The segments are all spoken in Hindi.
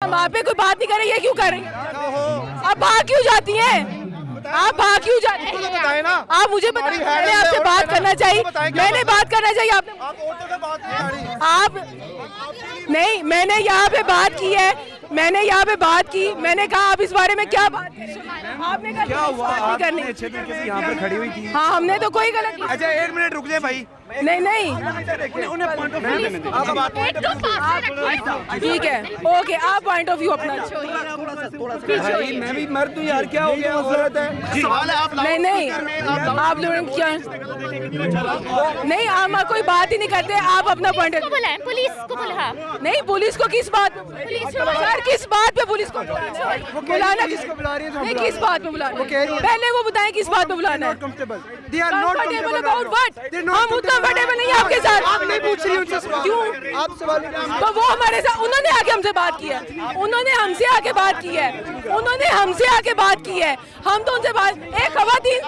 हम आप पे कोई बात नहीं कर रहे, ये क्यों कर रही हैं? आप भाग क्यों जाती हैं? आप भाग क्यों जाते हैं? आप मुझे बताइए, मैंने आपसे बात करना चाहिए, मैंने बात करना चाहिए, आप नहीं, मैंने यहाँ पे बात की है, मैंने यहाँ पे बात की, मैंने कहा आप इस बारे में क्या बात करें? आपने कहा क्या हुआ? आप अच्छे तरीके से यहाँ पर खड़ी हुई थी। हाँ, हमने तो कोई गलत। अच्छा 1 मिनट रुक जाए भाई। नहीं नहीं, ठीक है, ओके, आप पॉइंट ऑफ व्यू अपना। मैं भी मर्द हूँ यार, क्या हो गया? औरत है। नहीं नहीं, आप लोग क्या नहीं, हम कोई बात ही नहीं करते, आप अपना पॉइंट। पुलिस को बुला। नहीं, पुलिस को किस बात सर, किस बात पे पुलिस को बुलाना? किसको बुला रही है? नहीं, किस बात पे बुलाना? पहले वो बताएं किस बात पे बुलाना है। Comfortable about what? हम उतना कंफर्टेबल नहीं है आपके साथ। आप नहीं पूछ रही उनसे क्यों? आप सवाल तो वो हमारे साथ, उन्होंने आके हमसे बात की है, उन्होंने हमसे आके बात की है, उन्होंने हमसे आके बात की है, हम तो उनसे बात। एक खवातीन,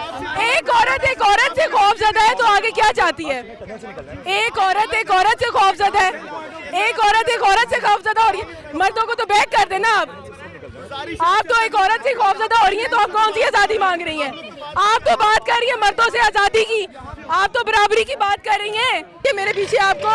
एक औरत से खौफज़दा है तो आगे क्या चाहती है? एक औरत से खौफज़दा है, एक औरत से खौफज़दा हो रही है। मर्दों को तो बैक कर देना आप तो एक औरत से खौफज़दा हो रही है, तो आप कौन सी आज़ादी मांग रही हैं? आप तो बात कर रही है मर्दों से आज़ादी की, आप तो बराबरी की बात कर रही हैं कि मेरे पीछे आपको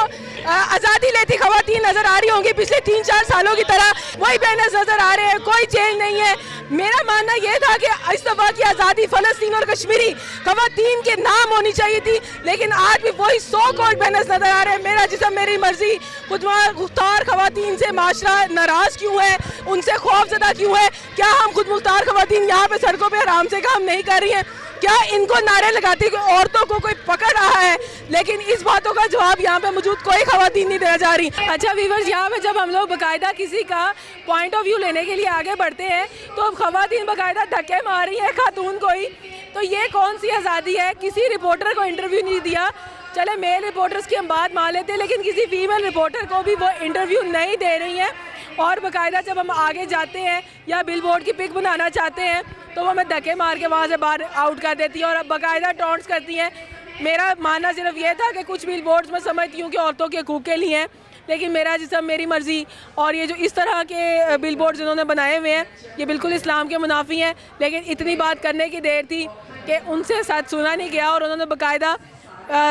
आज़ादी लेती खवातीन नजर आ रही होंगी, पिछले 3-4 सालों की तरह वही बैनर्स नजर आ रहे हैं, कोई चेंज नहीं है। मेरा मानना यह था कि इस दफा की आज़ादी फलस्तीन और कश्मीरी खवातीन के नाम होनी चाहिए थी, लेकिन आज भी वही 100 करोड़ बैनर्स नजर आ रहे हैं। मेरा जिस्म मेरी मर्जी, खुदमुख्तार खवातीन से माशरा नाराज क्यों है, उनसे खौफज़दा क्यों है? क्या हम खुद मुख्तार खवातीन यहाँ पे सड़कों पे आराम से काम नहीं कर रही हैं? क्या इनको नारे लगाती कि औरतों को कोई पकड़ रहा है? लेकिन इस बातों का जवाब यहाँ पे मौजूद कोई खवातीन नहीं देना चाह रही। अच्छा व्यूअर्स, यहाँ पे जब हम लोग बाकायदा किसी का पॉइंट ऑफ व्यू लेने के लिए आगे बढ़ते हैं तो अब खवातीन बाकायदा धक्के मार रही है खातून को ही, तो ये कौन सी आज़ादी है? किसी रिपोर्टर को इंटरव्यू नहीं दिया, चले मेल रिपोर्टर्स की हम बात मान लेते हैं, लेकिन किसी फीमेल रिपोर्टर को भी वो इंटरव्यू नहीं दे रही हैं। और बाकायदा जब हम आगे जाते हैं या बिलबोर्ड की पिक बनाना चाहते हैं तो वो हमें धक्के मार के वहाँ से बाहर आउट कर देती है और अब बाकायदा टॉन्ट्स करती हैं। मेरा मानना सिर्फ ये था कि कुछ बिलबोर्ड्स में समझती हूँ कि औरतों के हकूक़ के लिए हैं, लेकिन मेरा जिस्म मेरी मर्ज़ी और ये जो इस तरह के बिलबोर्ड जिन्होंने बनाए हुए हैं ये बिल्कुल इस्लाम के मुनाफी हैं। लेकिन इतनी बात करने की देर थी कि उनसे सच सुना नहीं गया और उन्होंने बाकायदा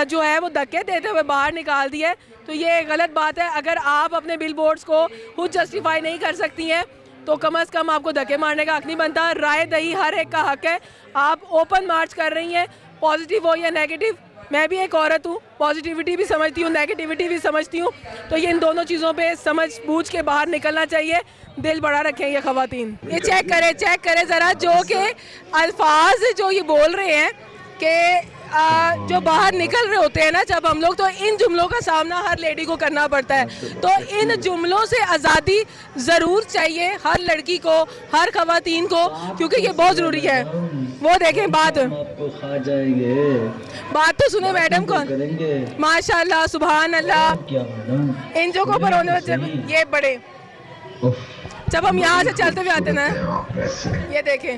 जो है वो धक्के देते हुए बाहर निकाल दिया। तो ये गलत बात है। अगर आप अपने बिलबोर्ड्स को खुद जस्टिफाई नहीं कर सकती हैं तो कम से कम आपको धक्के मारने का हक नहीं बनता। राय दही हर एक का हक है। आप ओपन मार्च कर रही हैं, पॉजिटिव हो या नेगेटिव, मैं भी एक औरत हूँ, पॉजिटिविटी भी समझती हूँ, नेगेटिविटी भी समझती हूँ, तो ये इन दोनों चीज़ों पे समझ बूझ के बाहर निकलना चाहिए। दिल बड़ा रखें ये खवातीन। ये चेक करें ज़रा, जो कि अल्फाज जो ये बोल रहे हैं कि जो बाहर निकल रहे होते हैं ना जब हम लोग, तो इन जुमलों का सामना हर लेडी को करना पड़ता है। तो इन जुमलों से आज़ादी ज़रूर चाहिए हर लड़की को, हर खवातीन को, क्योंकि ये बहुत ज़रूरी है। वो देखें बात तो सुने मैडम को, माशाल्लाह सुभान अल्लाह। इन जो को पर होने ये बड़े, जब हम यहाँ से चलते हुए आते ना, ये देखें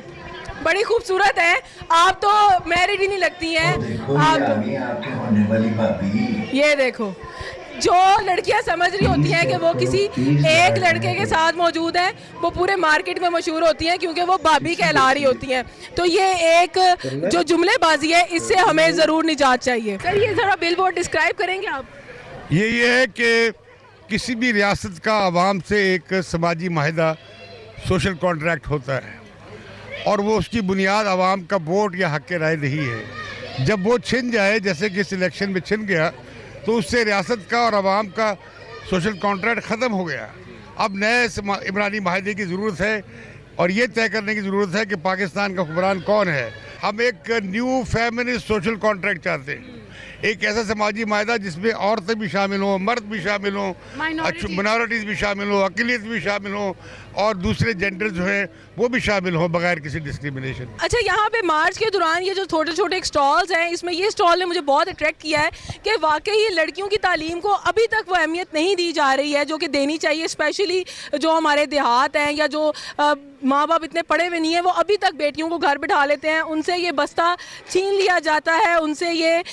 बड़ी खूबसूरत है। आप तो मैरिड ही नहीं लगती हैं आप। ये देखो, जो लड़कियां समझ रही होती हैं कि वो किसी एक लड़के के साथ मौजूद हैं, वो पूरे मार्केट में मशहूर होती हैं क्योंकि वो भाभी कहला रही होती हैं। तो ये एक जो जुमलेबाजी है, इससे हमें ज़रूर निजात चाहिए। सर ये ज़रा बिलबोर्ड डिस्क्राइब करेंगे आप? ये है कि किसी भी रियासत का आवाम से एक समाजी माहिदा, सोशल कॉन्ट्रैक्ट होता है और वो उसकी बुनियाद आवाम का वोट या हक़ राय दही है। जब वो छिन जाए, जैसे कि इस इलेक्शन में छिन गया, तो उससे रियासत का और आवाम का सोशल कॉन्ट्रैक्ट ख़त्म हो गया। अब नए इमरानी माहिदे की ज़रूरत है और ये तय करने की ज़रूरत है कि पाकिस्तान का हुक्मरान कौन है। हम एक न्यू फेमिनिस्ट सोशल कॉन्ट्रैक्ट चाहते हैं, एक ऐसा समाजी माहिदा जिसमें औरतें भी शामिल हों, मर्द भी शामिल हों, माइनॉरिटीज़ भी शामिल हों, अक़लियत भी शामिल हों और दूसरे जेंडर जो है वो भी शामिल हों बगैर किसी डिस्क्रिमिनेशन। अच्छा, यहाँ पे मार्च के दौरान ये जो छोटे छोटे स्टॉल्स हैं, इसमें ये स्टॉल ने मुझे बहुत अट्रैक्ट किया है कि वाकई ये लड़कियों की तालीम को अभी तक वो अहमियत नहीं दी जा रही है जो कि देनी चाहिए। स्पेशली जो हमारे देहात हैं या जो माँ बाप इतने पढ़े हुए नहीं हैं, वो अभी तक बेटियों को घर बिठा लेते हैं, उनसे ये बस्ता छीन लिया जाता है, उनसे ये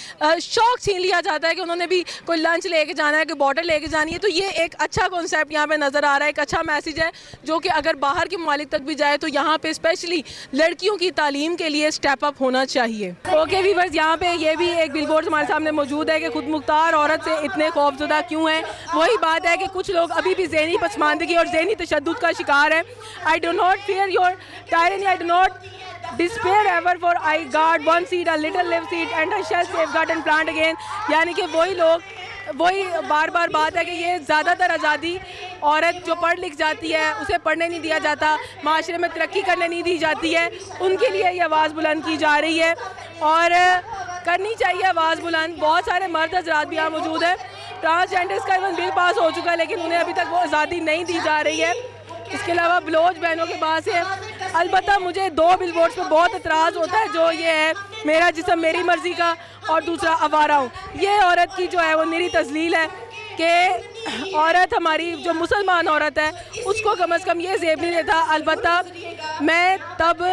शौक छीन लिया जाता है कि उन्होंने भी कोई लंच लेके जाना है, कोई बॉटल लेके जानी है। तो ये एक अच्छा कॉन्सेप्ट यहाँ पे नज़र आ रहा है, एक अच्छा मैसेज है जो कि अगर बाहर के ममालिक तक भी जाए तो यहाँ पे स्पेशली लड़कियों की तालीम के लिए स्टेप अप होना चाहिए। ओके वीवर्स, यहाँ पे ये भी एक बिलबोर्ड हमारे सामने मौजूद है कि खुद मुख्तार औरत से इतने खौफजदा क्यों हैं। वही बात है कि कुछ लोग अभी भी ज़हनी पसमानदगी और ज़हनी तशद्दुद का शिकार है। I do not fear your tyranny, I do not despair ever, for I guard one seat, a little left seat, and I shall safeguard and plant again। यानी कि वही लोग, वही बार बार बात है कि ये ज़्यादातर आज़ादी औरत जो पढ़ लिख जाती है उसे पढ़ने नहीं दिया जाता, माशरे में तरक्की करने नहीं दी जाती है, उनके लिए ये आवाज़ बुलंद की जा रही है और करनी चाहिए आवाज़ बुलंद। बहुत सारे मर्द हज़रात भी यहाँ मौजूद है। ट्रांसजेंडर्स का इवन बिल पास हो चुका है लेकिन उन्हें अभी तक वो आज़ादी नहीं दी जा रही है। इसके अलावा बलोच बहनों के पास है। अलबत्ता मुझे दो बिलबोर्ड्स पे बहुत एतराज़ होता है, जो ये है मेरा जिस्म मेरी मर्ज़ी का और दूसरा आवारा हूँ। ये औरत की जो है वो निरी तजलील है कि औरत हमारी जो मुसलमान औरत है उसको कम से कम ये ज़ेब नहीं देता। अलबत्ता मैं तब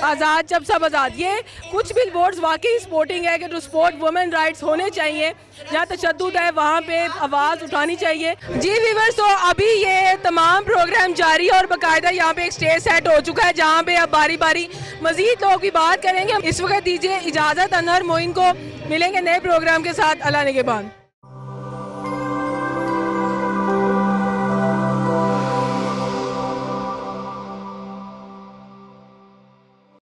आज़ाद जब सब आज़ाद। ये कुछ बिलबोर्ड्स वाकई सपोर्टिंग है कि जो सपोर्ट वुमेन राइट्स होने चाहिए, जहाँ तशद्दुद है वहाँ पे आवाज़ उठानी चाहिए। जी वीवर्स, तो अभी ये तमाम प्रोग्राम जारी है और बाकायदा यहाँ पे एक स्टेज सेट हो चुका है जहाँ पे अब बारी बारी मज़ीद लोग की बात करेंगे। इस वक्त दीजिए इजाज़त, अनहर मोइन को मिलेंगे नए प्रोग्राम के साथ। अल्लाह निगहबान।